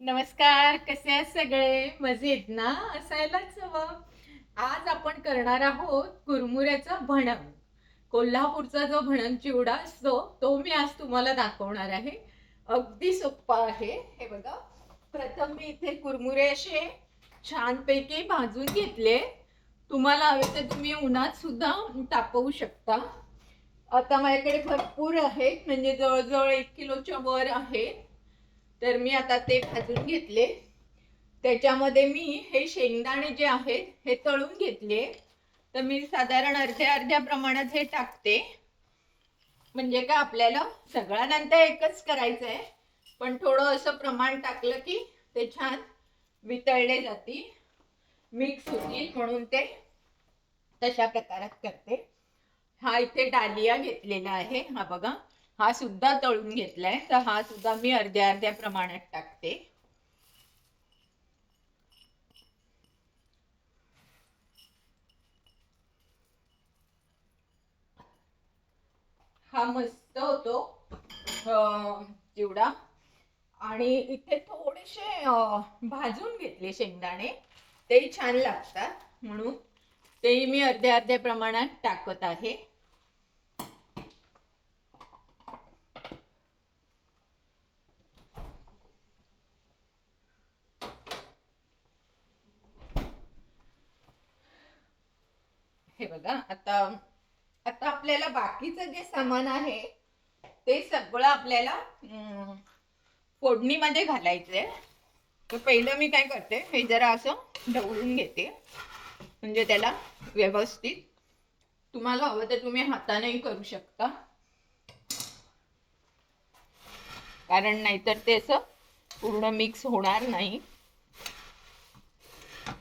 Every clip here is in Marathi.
नमस्कार, कसे आहेत सगळे? मजेत ना? असायलाच हवं. आज आपण करणार आहोत कुरमुऱ्याचं भणण. कोल्हापूरचा जो भणण चिवडा असतो तो मी आज तुम्हाला दाखवणार आहे. अगदी सोप्पा आहे. हे बघा, प्रथम मी इथे कुरमुरे असे छानपैकी भाजून घेतले. तुम्हाला हवे तर तुम्ही उन्हात सुद्धा तापवू शकता. आता माझ्याकडे भरपूर आहेत, म्हणजे जवळजवळ 1 किलोच्या वर आहेत. तर मी आता ते भाजून घेतले. त्याच्यामध्ये मी हे शेंगदाणे जे आहेत हे तळून घेतले. तर मी साधारण अर्ध्या अर्ध्या प्रमाणात हे टाकते. म्हणजे का आपल्याला सगळ्यांनंतर एकच करायचं आहे, पण थोडं असं प्रमाण टाकलं की ते छान वितळले जातील, मिक्स होतील, म्हणून ते तशा प्रकारात करते. हा इथे डालिया घेतलेला आहे, हा बघा, हा सुद्धा तळून घेतलाय. तर हा सुद्धा मी अर्ध्या अर्ध्या प्रमाणात टाकते. हा मस्त होतो चिवडा. आणि इथे थोडेसे भाजून घेतले शेंगदाणे, तेही छान लागतात, म्हणून तेही मी अर्ध्या अर्ध्या प्रमाणात टाकत आहे. हे बघा, आता आता आपल्याला बाकीचं जे सामान आहे ते सगळं आपल्याला फोडणीमध्ये घालायचंय. तर पहिलं मी काय करते, हे जरा असं ढवळून घेते, म्हणजे त्याला व्यवस्थित. तुम्हाला हवं तर तुम्ही हातानेही करू शकता, कारण नाहीतर ते असं पूर्ण मिक्स होणार नाही.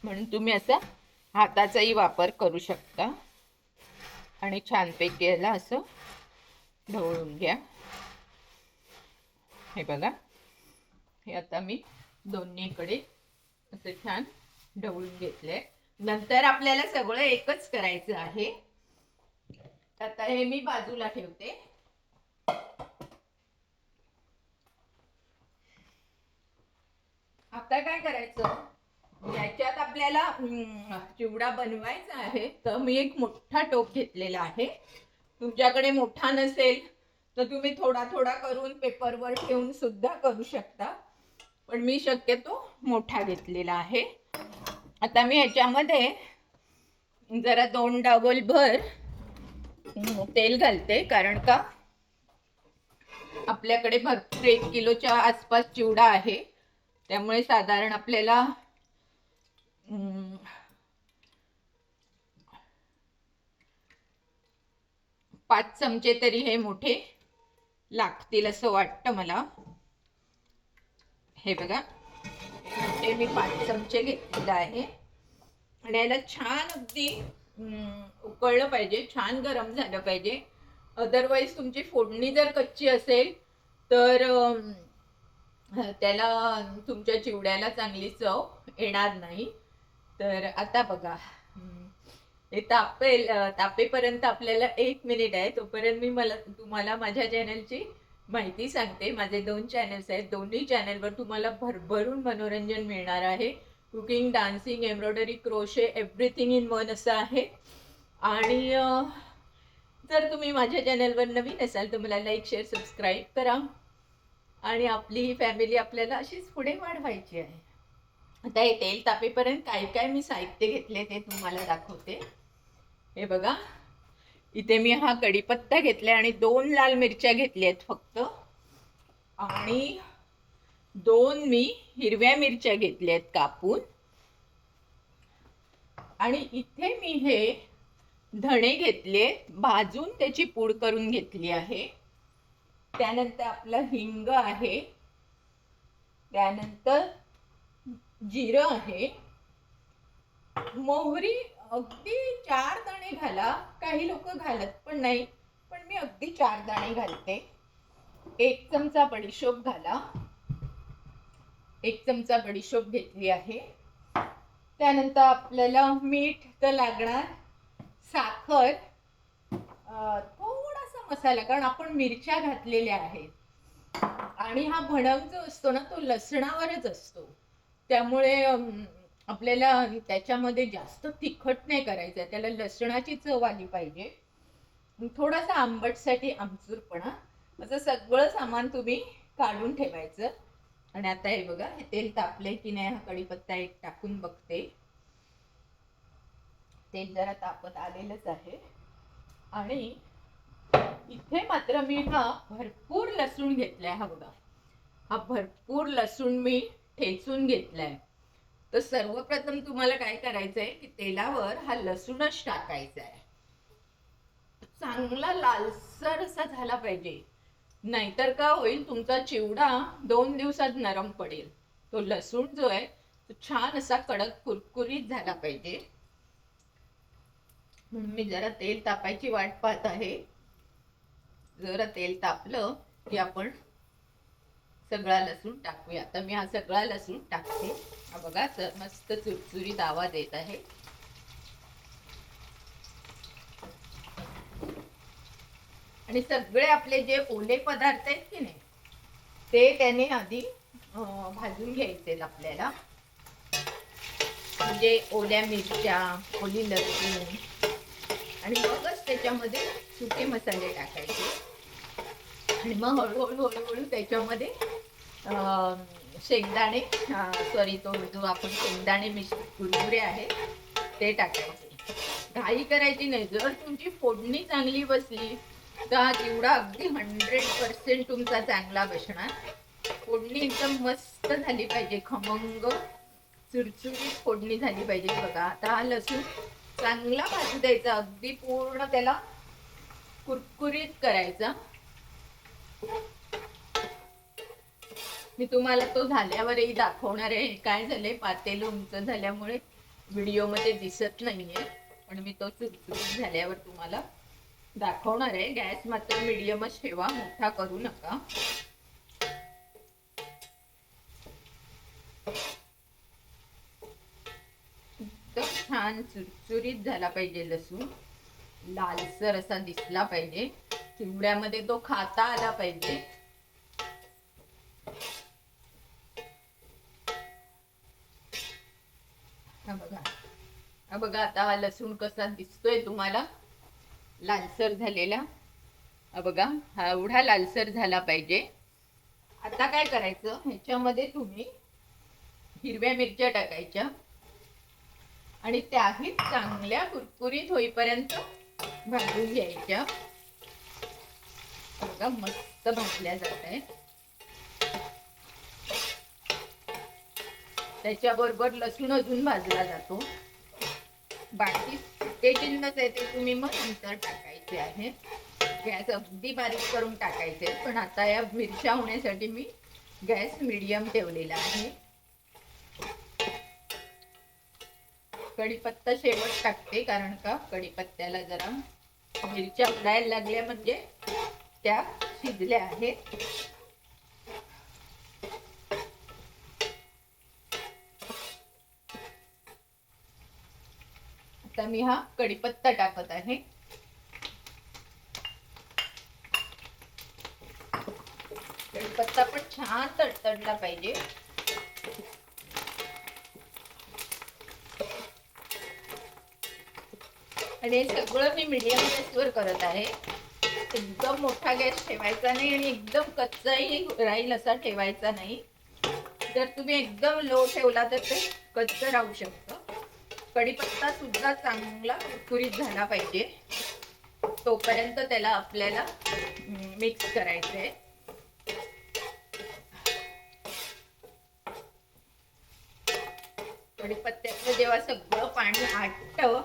म्हणून तुम्ही असं हाताचाही वापर करू शकता. आणि छानपैकी याला असं ढवळून घ्या. हे बघा, हे आता मी दोन्हीकडे असं छान ढवळून घेतलंय. नंतर आपल्याला सगळं एकच करायचं आहे. आता हे मी बाजूला ठेवते. आता काय करायचं, याच्यात आपल्याला चिवडा बनवायचा आहे. तर मी एक मोठा टोप घेतलेला आहे. तुमच्याकडे मोठा नसेल तर तुम्ही थोडा थोडा करून पेपरवर ठेवून सुद्धा करू शकता, पण मी शक्यतो मोठा घेतलेला आहे. आता मी ह्याच्यामध्ये जरा 2 डाबल भर तेल घालते, कारण का आपल्याकडे भरपूर 1 किलोच्या आसपास चिवडा आहे. त्यामुळे साधारण आपल्याला 5 चमचे तरी हे मोठे लागतील असं वाटतं मला. हे बघा, हे मी 5 चमचे घेतलेलं आहे. आणि याला छान अगदी उकळलं पाहिजे, छान गरम झालं पाहिजे. अदरवाईज तुमची फोडणी जर कच्ची असेल तर त्याला, तुमच्या चिवड्याला चांगली चव येणार नाही. तर आता बघा, हे तापेपर्यंत आपल्याला 1 मिनिट आहे. तोपर्यंत मी तुम्हाला माझ्या चॅनलची माहिती सांगते. माझे 2 चॅनल्स आहेत. दोन्ही चॅनलवर तुम्हाला भरभरून मनोरंजन मिळणार आहे. Cooking, dancing, embroidery, crochet, everything in one असं आहे. आणि जर तुम्ही माझ्या चॅनलवर नवीन असाल तर मला लाईक, शेअर, सबस्क्राईब करा. आणि आपली ही फॅमिली आपल्याला अशीच पुढे वाढवायची आहे. आता हे तेल तापेपर्यंत काय काय मी साहित्य घेतले ते तुम्हाला दाखवते. हे बघा, इथे मी हा कढीपत्ता घेतलाय आणि 2 लाल मिरच्या घेतल्यात फक्त. आणि 2 मी हिरव्या मिरच्या घेतल्यात कापून. आणि इथे मी हे धणे घेतले, भाजून त्याची पूड करून घेतली आहे. त्यानंतर आपलं हिंग आहे, त्यानंतर जिरं आहे, मोहरी अगदी 4 दाणे घाला, काही लोक घालत पण नाही, पण मी अगदी 4 दाणे घालते. 1 चमचा बडीशोप घाला, 1 चमचा बडीशोप घेतली आहे. त्यानंतर आपल्याला मीठ तर लागणार, साखर, थोडासा मसाला, कारण आपण मिरच्या घातलेल्या आहेत. आणि हा भडंग जो असतो ना तो लसणावरच असतो, त्यामुळे आपल्याला त्याच्यामध्ये जास्त तिखट नाही करायचं, त्याला लसणाची चव आली पाहिजे, थोडासा आंबटसाठी आमचूरपणा, असं सगळं सामान तुम्ही काढून ठेवायचं. आणि आता हे बघा, हे तेल तापले की नाही, हा कढीपत्ता एक टाकून बघते. तेल जरा तापत आलेलंच आहे. आणि इथे मात्र मी हा भरपूर लसूण घेतलाय, हा बघा, हा भरपूर लसूण मी ठेचून घेतलाय. तर सर्वप्रथम तुम्हाला काय करायचंय की तेलावर हा लसूणच टाकायचा आहे. चांगला लालसर असा झाला पाहिजे, नाहीतर का होईल, तुमचा चिवडा 2 दिवसात नरम पडेल. तो लसूण जो आहे तो छान असा कडक कुरकुरीत झाला पाहिजे. म्हणून मी जरा तेल तापायची वाट पाहत आहे. जरा तेल तापलं की आपण सगळा लसूण टाकूया. आता मी हा सगळा लसूण टाकते. हा बघा, मस्त चुरचुरीत आवाज येत आहे. आणि सगळे आपले जे ओले पदार्थ आहेत की नाही, ते त्याने आधी भाजून घ्यायचे आपल्याला. म्हणजे ओल्या मिरच्या, ओली लसूण, आणि मगच त्याच्यामध्ये सुके मसाले टाकायचे. आणि मग हळूहळू हळूहळू त्याच्यामध्ये शेंगदाणे, सॉरी, तो जो आपण शेंगदाणे मिश्र कुरमुरे आहे ते टाकायचे. घाई करायची नाही. जर तुमची फोडणी चांगली बसली तर हा चिवडा अगदी 100% तुमचा चांगला बसणार. फोडणी एकदम मस्त झाली पाहिजे, खमंग चुरचुरीत फोडणी झाली पाहिजे. बघा, आता हा लसूण चांगला भाजू द्यायचा, अगदी पूर्ण त्याला कुरकुरीत करायचा. मी तुम्हाला तो झाल्यावरही दाखवणार आहे. काय झालंय, पातेलं उंच झाल्यामुळे व्हिडिओ मध्ये दिसत नाहीये, पण मी तो चुरचुरीत झाल्यावर तुम्हाला दाखवणार आहे. गॅस मात्र मीडियमच ठेवा, मोठा करू नका. एकदम छान चुरचुरीत झाला पाहिजे लसूण, लालसर असा दिसला पाहिजे, चिवड्यामध्ये तो खाता आला पाहिजे. हा बघा, आता हा लसूण कसा दिसतोय तुम्हाला, लालसर झालेला. हा बघा, हा एवढा लालसर झाला पाहिजे. आता काय करायचं, ह्याच्यामध्ये तुम्ही हिरव्या मिरच्या टाकायच्या आणि त्याही चांगल्या कुरकुरीत होईपर्यंत भाजून घ्यायच्या. बघा, मस्त भाजल्या जात आहे. त्याच्याबरोबर लसूण अजून भाजला जातो. बाकी ते जिन्नस आहे ते तुम्ही मग नंतर टाकायचे आहे. गॅस अगदी बारीक करून टाकायचे, पण आता या मिरच्या होण्यासाठी मी गॅस मीडियम ठेवलेला आहे. कढीपत्ता शेवट टाकते, कारण का कढीपत्त्याला जरा मिरच्या उडायला लागल्या म्हणजे त्या शिजल्या आहेत. आता मी हा कढीपत्ता टाकत आहे. कढीपत्ता पण छान तडतडला पाहिजे. आणि हे सगळं मी मीडियम गॅसवर करत आहे. एकदम मोठा गॅस ठेवायचा नाही आणि एकदम कच्चाही राहील असा ठेवायचा नाही. जर तुम्ही एकदम लो ठेवला तर ते कच्चं राहू शकतं. कढीपत्ता सुद्धा चांगला कुरकुरीत झाला पाहिजे, तोपर्यंत त्याला आपल्याला मिक्स करायचंय. कढीपत्त्यातलं जेव्हा सगळं पाणी आटतं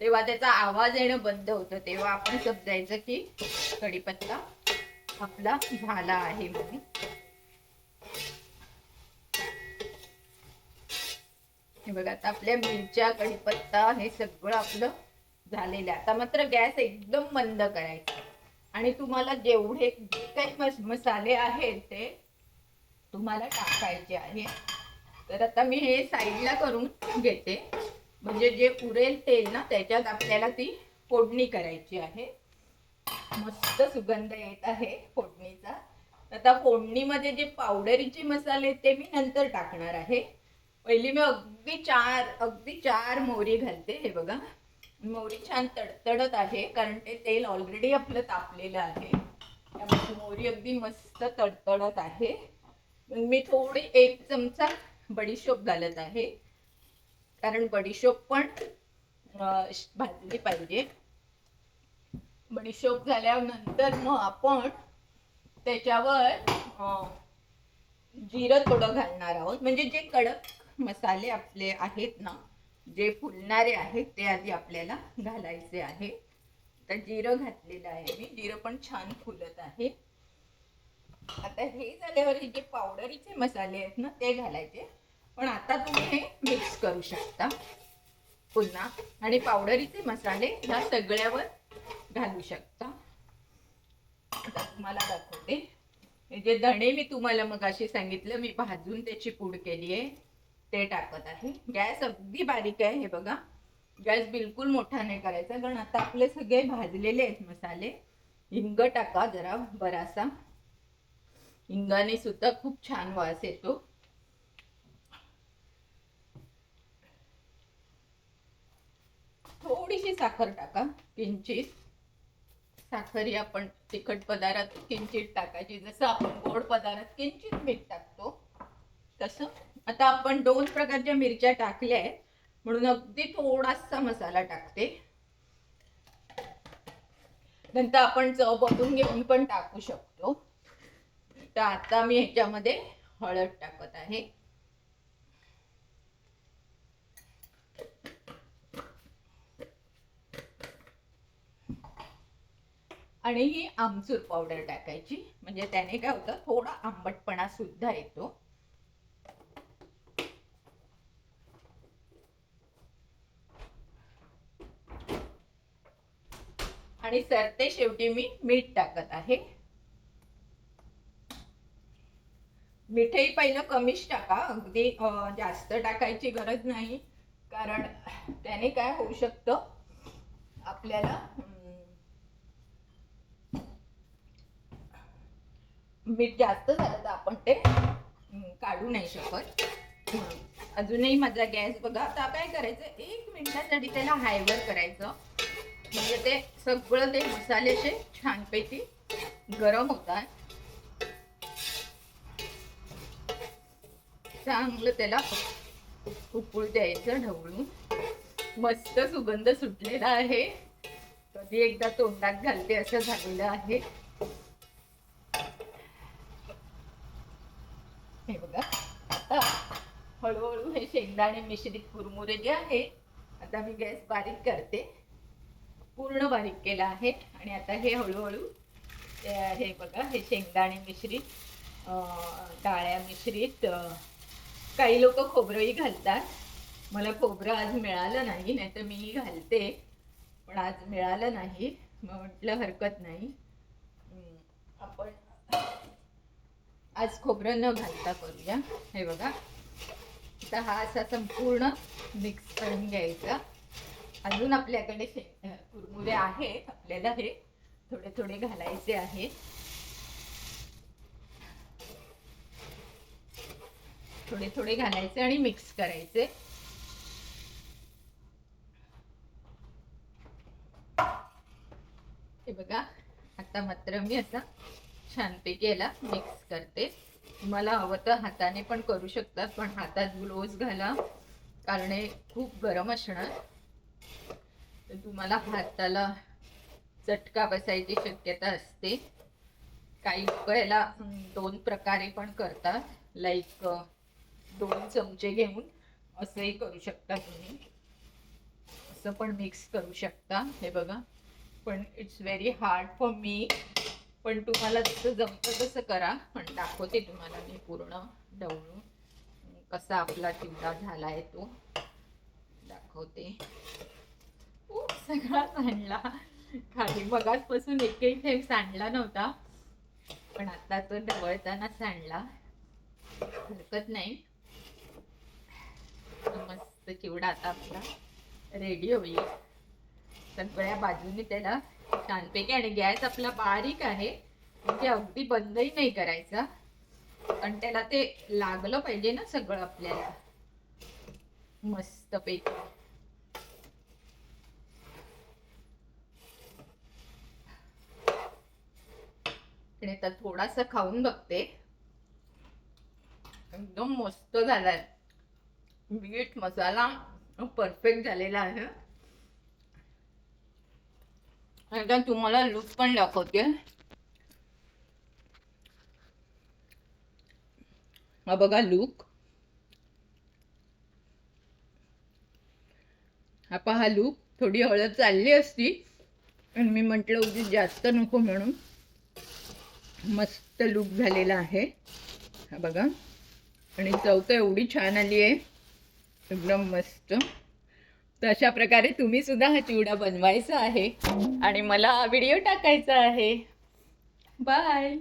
तेव्हा त्याचा आवाज येणं बंद होतं, तेव्हा आपण समजायचं की कढीपत्ता आपला झाला आहे म्हणून. हे बघा, आता आपल्या मिरच्या, कढीपत्ता हे सगळं आपलं झालेलं आहे. आता मात्र गॅस एकदम मंद करायचा आणि तुम्हाला जेवढे काही मसाले आहेत ते तुम्हाला टाकायचे आहे. तर आता मी हे साईडला करून घेते, म्हणजे जे उरेल तेल ना त्याच्यात आपल्याला ती फोडणी करायची आहे. मस्त सुगंध येत आहे फोडणीचा. आता फोडणीमध्ये जे पावडरीचे मसाले आहेत ते मी नंतर टाकणार आहे. पहिली मी अगदी चार मोहरी घालते. हे बघा, मोहरी छान तडतडत आहे कारण ते तेल ऑलरेडी आपलं तापलेलं आहे, त्यामुळे मोहरी अगदी मस्त तडतडत आहे. मी थोडी 1 चमचा बडीशोप घालत आहे, कारण बडीशोप पण भाजली पाहिजे. बडीशोप झाल्यानंतर मग आपण त्याच्यावर जिरं थोडं घालणार आहोत. म्हणजे जे कडक मसाले आपले आहेत ना, जे फुलणारे आहेत ते आधी आपल्याला घालायचे आहे. तर जिरं घातलेलं आहे मी, जिरं पण छान फुलत आहे. आता हे झाल्यावर हे जे पावडरीचे मसाले आहेत ना ते घालायचे. पण आता तुम्ही हे मिक्स करू शकता पुन्हा, आणि पावडरीचे मसाले ह्या सगळ्यावर घालू शकता. आता तुम्हाला दाखवते. हे जे धणे मी तुम्हाला मगाशी सांगितलं मी भाजून त्याची पूड केली आहे ते टाकत आहे. गॅस अगदी बारीक आहे. हे बघा, गॅस बिलकुल मोठा नाही करायचा, कारण आता आपले सगळे भाजलेले आहेत मसाले. हिंग टाका जरा बरासा, हिंगाने सुद्धा खूप छान वास येतो. थोडीशी साखर टाका, किंचित. साखर ही आपण तिखट पदार्थात किंचित टाकायची, जसं आपण गोड पदार्थात किंचित मीठ टाकतो तसं. आता आपण 2 प्रकारच्या मिरच्या टाकल्या आहेत म्हणून अगदी थोडासा मसाला टाकते. नंतर आपण चव बघून घेऊन पण टाकू शकतो. तर आता मी ह्याच्यामध्ये हळद टाकत आहे. आणि ही आमचूर पावडर टाकायची, म्हणजे त्याने काय होतं, थोडा आंबटपणा सुद्धा येतो. आणि सरते शेवटी मी मीठ टाकत आहे. मीठही पहिलं कमीच टाका, अगदी जास्त टाकायची गरज नाही, कारण त्याने काय होऊ शकतं, आपल्याला मीठ जास्त झालं तर आपण ते काढू नाही शकत. अजूनही माझा गॅस बघा. आता काय करायचं, 1 मिनिटासाठी त्याला हायवर करायचं, म्हणजे ते सगळं ते मसाले असे छानपैकी गरम होतात. चांगलं त्याला उकळू द्यायचं ढवळून. मस्त सुगंध सुटलेला आहे, कधी एकदा तोंडात घालते असं झालेलं आहे. हे बघा, आता हळूहळू हे शेंगदाणे मिश्रित कुरमुरे जे आहे, आता मी गॅस बारीक करते, पूर्ण बारीक केला आहे. आणि आता हे हळूहळू हे बघा, हे शेंगदाणे मिश्रित, डाळ्या मिश्रित, काही लोक खोबरंही घालतात. मला खोबरं आज मिळालं नाही, नाहीतर मीही घालते, पण आज मिळालं नाही, मग म्हटलं हरकत नाही, आपण आज खोबरं न घालता करूया. हे बघा, आता हा असा संपूर्ण मिक्स करून घ्यायचा. अजून आपल्याकडे कुरमुरे आहेत, आपल्याला हे थोडे थोडे घालायचे आहे. थोडे थोडे घालायचे आणि मिक्स करायचे. हे बघा, आता मात्र मी असा छानपैकी याला मिक्स करते. तुम्हाला हवं तर हाताने पण करू शकतात, पण हातात ग्लोव्ज घाला, कारण हे खूप गरम असणार, तर तुम्हाला हाताला चटका बसायची शक्यता असते. काही लोक याला 2 प्रकारे पण करतात, लाईक 2 चमचे घेऊन असंही करू शकता तुम्ही, असं पण मिक्स करू शकता. हे बघा, पण it's very hard for me, पण तुम्हाला जसं जमतं तसं करा. पण दाखवते तुम्हाला मी पूर्ण ढवळून कसा आपला चिवडा झालाय तो दाखवते. खूप सगळा सांडला खाली, मगाचपासून एकही थेंब सांडला नव्हता, पण आता तो ढवळताना सांडला. हरकत नाही, मस्त चिवडा आता आपला रेडी होईल. सगळ्या बाजूने त्याला छानपैकी, आणि गॅस आपला बारीक आहे, म्हणजे अगदी बंदही नाही करायचा, पण त्याला ते लागलं पाहिजे ना सगळं आपल्याला मस्तपैकी. आणि आता थोडासा खाऊन बघते. एकदम मस्त झालाय. मीठ मसाला परफेक्ट झालेला आहे. आता तुम्हाला लुक पण दाखवते. हा बघा लुक. हा पहा लुक. थोडी हळद चालली असती आणि मी म्हटलं उगीच जास्त नको म्हणून. मस्त लुक झालेला आहे हा बघा. आणि चव तर एवढी छान आली आहे, एकदम मस्त. तर अशा प्रकारे तुम्ही सुद्धा हा चिवडा बनवायचा आहे आणि मला व्हिडिओ टाकायचा आहे. बाय.